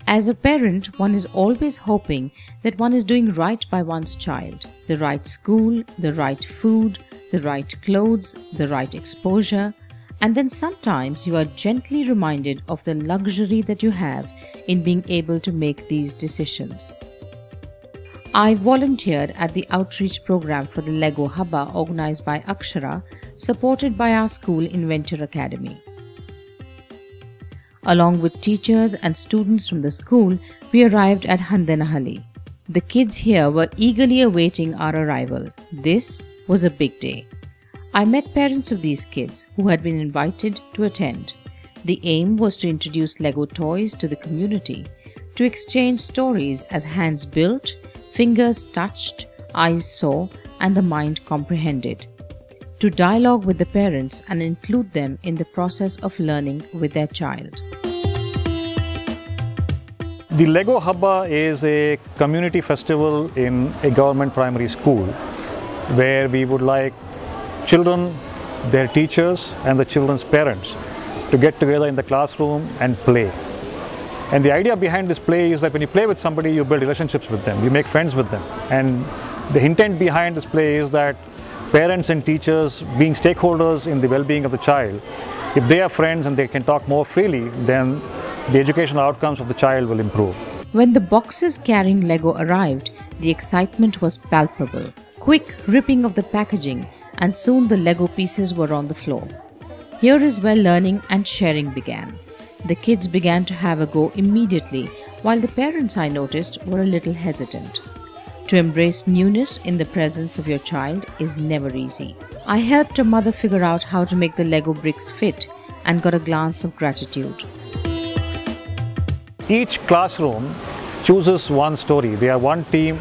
As a parent, one is always hoping that one is doing right by one's child. The right school, the right food, the right clothes, the right exposure. And then sometimes you are gently reminded of the luxury that you have in being able to make these decisions. I volunteered at the outreach program for the Lego Habba organized by Akshara, supported by our school Inventure Academy. Along with teachers and students from the school, we arrived at Handanahalli. The kids here were eagerly awaiting our arrival. This was a big day. I met parents of these kids who had been invited to attend. The aim was to introduce Lego toys to the community, to exchange stories as hands built, fingers touched, eyes saw, and the mind comprehended. To dialogue with the parents and include them in the process of learning with their child. The Lego Habba is a community festival in a government primary school where we would like children, their teachers and the children's parents to get together in the classroom and play. And the idea behind this play is that when you play with somebody, you build relationships with them, you make friends with them. And the intent behind this play is that parents and teachers, being stakeholders in the well-being of the child, if they are friends and they can talk more freely, then the educational outcomes of the child will improve. When the boxes carrying Lego arrived, the excitement was palpable. Quick ripping of the packaging, and soon the Lego pieces were on the floor. Here is where learning and sharing began. The kids began to have a go immediately, while the parents, I noticed, were a little hesitant. To embrace newness in the presence of your child is never easy. I helped a mother figure out how to make the Lego bricks fit and got a glance of gratitude. Each classroom chooses one story. They are one team.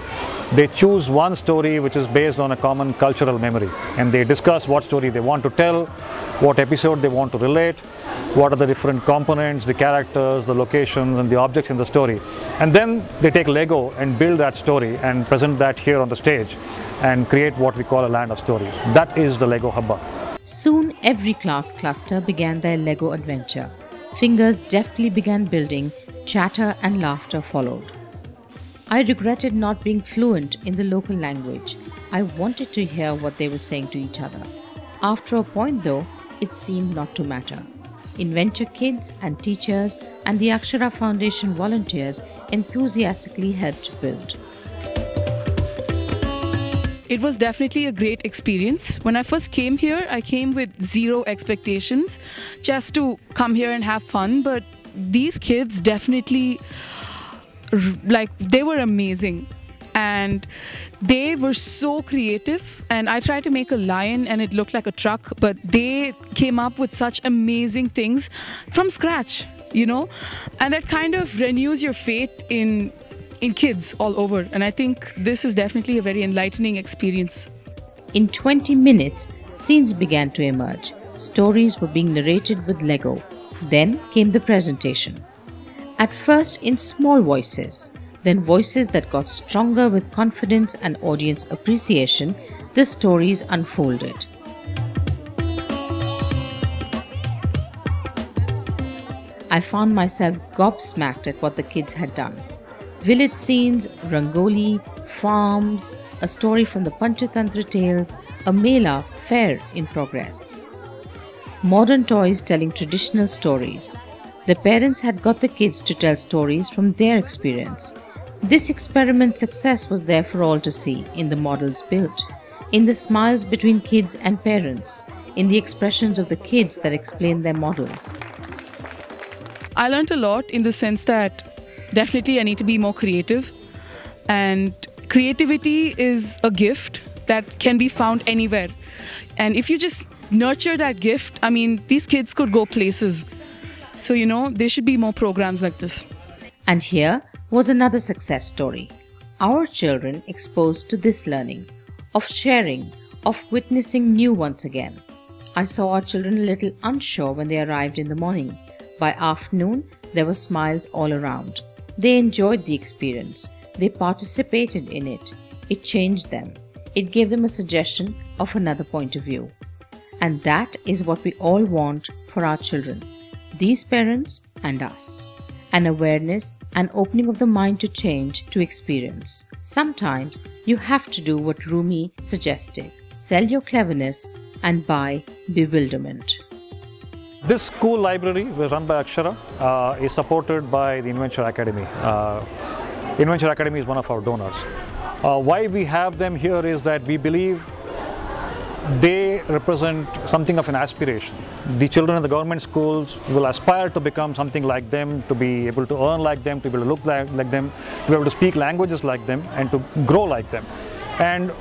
They choose one story which is based on a common cultural memory, and they discuss what story they want to tell, what episode they want to relate, what are the different components, the characters, the locations and the objects in the story. And then they take Lego and build that story and present that here on the stage and create what we call a land of stories. That is the Lego Habba. Soon every class cluster began their Lego adventure. Fingers deftly began building, chatter and laughter followed. I regretted not being fluent in the local language. I wanted to hear what they were saying to each other. After a point though, it seemed not to matter. Inventure kids and teachers and the Akshara Foundation volunteers enthusiastically helped build. It was definitely a great experience. When I first came here, I came with zero expectations, just to come here and have fun. But these kids definitely, they were amazing. And they were so creative, and I tried to make a lion and it looked like a truck, but they came up with such amazing things from scratch, you know, and that kind of renews your faith in kids all over. And I think this is definitely a very enlightening experience. In 20 minutes, scenes began to emerge. Stories were being narrated with Lego. Then came the presentation. At first in small voices, then voices that got stronger with confidence and audience appreciation, the stories unfolded. I found myself gobsmacked at what the kids had done. Village scenes, rangoli, farms, a story from the Panchatantra tales, a mela fair in progress. Modern toys telling traditional stories. The parents had got the kids to tell stories from their experience. This experiment's success was there for all to see in the models built, in the smiles between kids and parents, in the expressions of the kids that explain their models. I learned a lot in the sense that definitely I need to be more creative, and creativity is a gift that can be found anywhere. And if you just nurture that gift, I mean, these kids could go places. So, you know, there should be more programs like this. And here was another success story. Our children exposed to this learning, of sharing, of witnessing new once again. I saw our children a little unsure when they arrived in the morning. By afternoon, there were smiles all around. They enjoyed the experience. They participated in it. It changed them. It gave them a suggestion of another point of view. And that is what we all want for our children, these parents and us. an awareness, an opening of the mind to change, to experience. Sometimes you have to do what Rumi suggested: sell your cleverness and buy bewilderment. This school library, run by Akshara, is supported by the Inventure Academy. Inventure Academy is one of our donors. Why we have them here is that we believe they represent something of an aspiration. The children in the government schools will aspire to become something like them, to be able to earn like them, to be able to look like them, to be able to speak languages like them, and to grow like them. And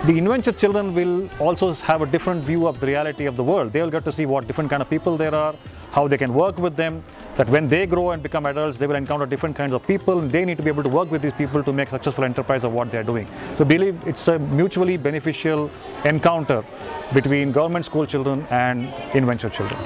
the Inventure children will also have a different view of the reality of the world. They will get to see what different kind of people there are, how they can work with them, that when they grow and become adults, they will encounter different kinds of people, and they need to be able to work with these people to make successful enterprise of what they are doing. So I believe it's a mutually beneficial encounter between government school children and Inventure children.